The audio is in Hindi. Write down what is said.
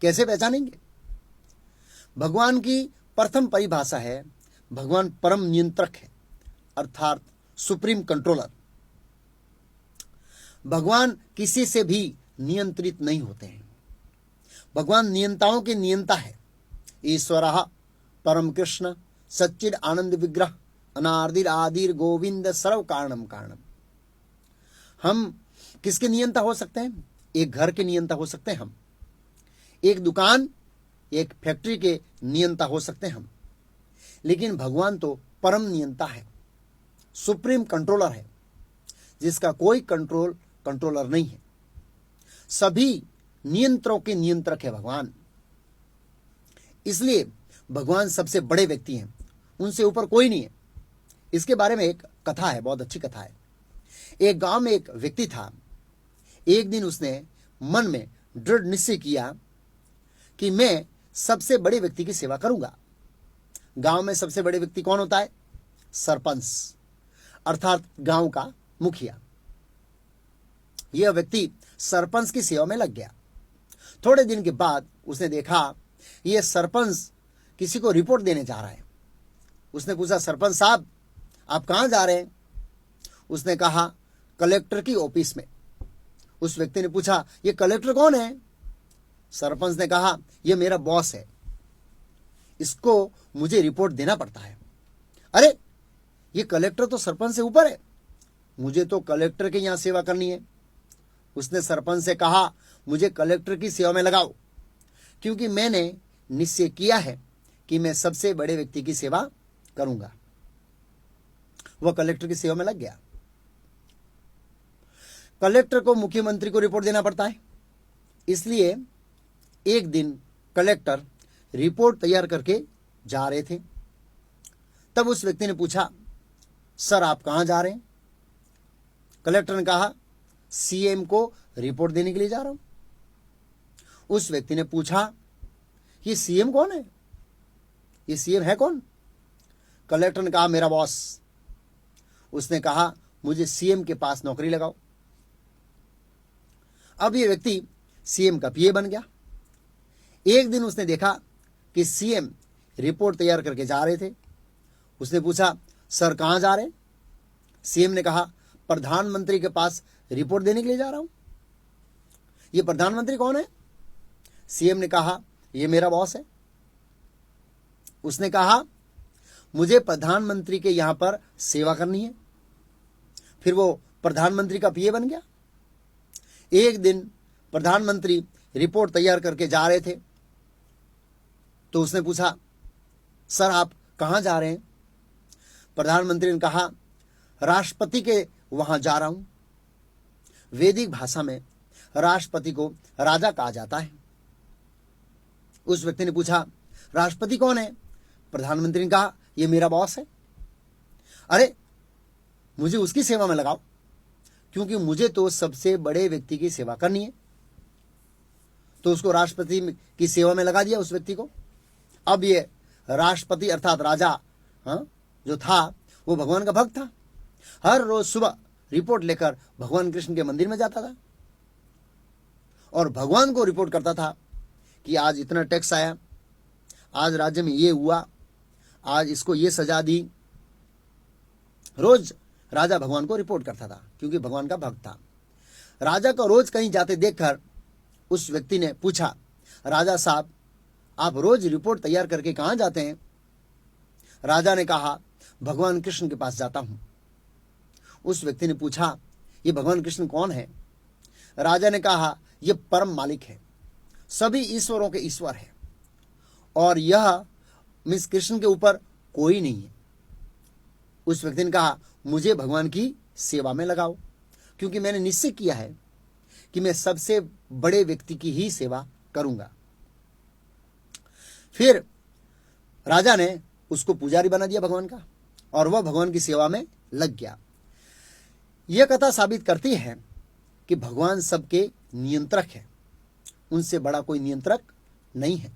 कैसे पहचानेंगे? भगवान की प्रथम परिभाषा है, भगवान परम नियंत्रक है, अर्थात सुप्रीम कंट्रोलर। भगवान किसी से भी नियंत्रित नहीं होते हैं। भगवान नियंताओं के नियंता है। ईश्वरः परम कृष्ण सच्चिद आनंद विग्रह अनादिर आदिर गोविंद सर्व कारणम कारणम। हम किसके नियंता हो सकते हैं? एक घर के नियंता हो सकते हैं हम, एक दुकान, एक फैक्ट्री के नियंता हो सकते हैं हम, लेकिन भगवान तो परम नियंता है, सुप्रीम कंट्रोलर है, जिसका कोई कंट्रोलर नहीं है। सभी नियंत्रणों के नियंत्रक है भगवान। इसलिए भगवान सबसे बड़े व्यक्ति हैं, उनसे ऊपर कोई नहीं है। इसके बारे में एक कथा है, बहुत अच्छी कथा है। एक गांव में एक व्यक्ति था। एक दिन उसने मन में दृढ़ निश्चय किया कि मैं सबसे बड़े व्यक्ति की सेवा करूंगा। गांव में सबसे बड़े व्यक्ति कौन होता है? सरपंच, अर्थात गांव का मुखिया। यह व्यक्ति सरपंच की सेवा में लग गया। थोड़े दिन के बाद उसने देखा यह सरपंच किसी को रिपोर्ट देने जा रहा है। उसने पूछा, सरपंच साहब आप कहां जा रहे हैं? उसने कहा, कलेक्टर की ऑफिस में। उस व्यक्ति ने पूछा, यह कलेक्टर कौन है? सरपंच ने कहा, यह मेरा बॉस है, इसको मुझे रिपोर्ट देना पड़ता है। अरे, यह कलेक्टर तो सरपंच से ऊपर है, मुझे तो कलेक्टर के यहां सेवा करनी है। उसने सरपंच से कहा, मुझे कलेक्टर की सेवा में लगाओ, क्योंकि मैंने निश्चय किया है कि मैं सबसे बड़े व्यक्ति की सेवा करूंगा। वह कलेक्टर की सेवा में लग गया। कलेक्टर को मुख्यमंत्री को रिपोर्ट देना पड़ता है, इसलिए एक दिन कलेक्टर रिपोर्ट तैयार करके जा रहे थे। तब उस व्यक्ति ने पूछा, सर आप कहां जा रहे हैं? कलेक्टर ने कहा, सीएम को रिपोर्ट देने के लिए जा रहा हूं। उस व्यक्ति ने पूछा, ये सीएम कौन है? ये सीएम है कौन? कलेक्टर ने कहा, मेरा बॉस। उसने कहा, मुझे सीएम के पास नौकरी लगाओ। अब ये व्यक्ति सीएम का पीए बन गया। एक दिन उसने देखा कि सीएम रिपोर्ट तैयार करके जा रहे थे। उसने पूछा, सर कहां जा रहे हैं? सीएम ने कहा, प्रधानमंत्री के पास रिपोर्ट देने के लिए जा रहा हूं। ये प्रधानमंत्री कौन है? सीएम ने कहा, ये मेरा बॉस है। उसने कहा, मुझे प्रधानमंत्री के यहां पर सेवा करनी है। फिर वो प्रधानमंत्री का पीए बन गया। एक दिन प्रधानमंत्री रिपोर्ट तैयार करके जा रहे थे, तो उसने पूछा, सर आप कहां जा रहे हैं? प्रधानमंत्री ने कहा, राष्ट्रपति के वहां जा रहा हूं। वैदिक भाषा में राष्ट्रपति को राजा कहा जाता है। उस व्यक्ति ने पूछा, राष्ट्रपति कौन है? प्रधानमंत्री ने कहा, यह मेरा बॉस है। अरे, मुझे उसकी सेवा में लगाओ, क्योंकि मुझे तो सबसे बड़े व्यक्ति की सेवा करनी है। तो उसको राष्ट्रपति की सेवा में लगा दिया उस व्यक्ति को। अब ये राष्ट्रपति अर्थात राजा जो था वो भगवान का भक्त था। हर रोज सुबह रिपोर्ट लेकर भगवान कृष्ण के मंदिर में जाता था और भगवान को रिपोर्ट करता था कि आज इतना टैक्स आया, आज राज्य में ये हुआ, आज इसको ये सजा दी। रोज राजा भगवान को रिपोर्ट करता था, क्योंकि भगवान का भक्त था। राजा को रोज कहीं जाते देखकर उस व्यक्ति ने पूछा, राजा साहब आप रोज रिपोर्ट तैयार करके कहां जाते हैं? राजा ने कहा, भगवान कृष्ण के पास जाता हूं। उस व्यक्ति ने पूछा, ये भगवान कृष्ण कौन है? राजा ने कहा, ये परम मालिक है, सभी ईश्वरों के ईश्वर है, और यह मिस कृष्ण के ऊपर कोई नहीं है। उस व्यक्ति ने कहा, मुझे भगवान की सेवा में लगाओ, क्योंकि मैंने निश्चय किया है कि मैं सबसे बड़े व्यक्ति की ही सेवा करूंगा। फिर राजा ने उसको पुजारी बना दिया भगवान का, और वह भगवान की सेवा में लग गया। यह कथा साबित करती है कि भगवान सबके नियंत्रक है, उनसे बड़ा कोई नियंत्रक नहीं है।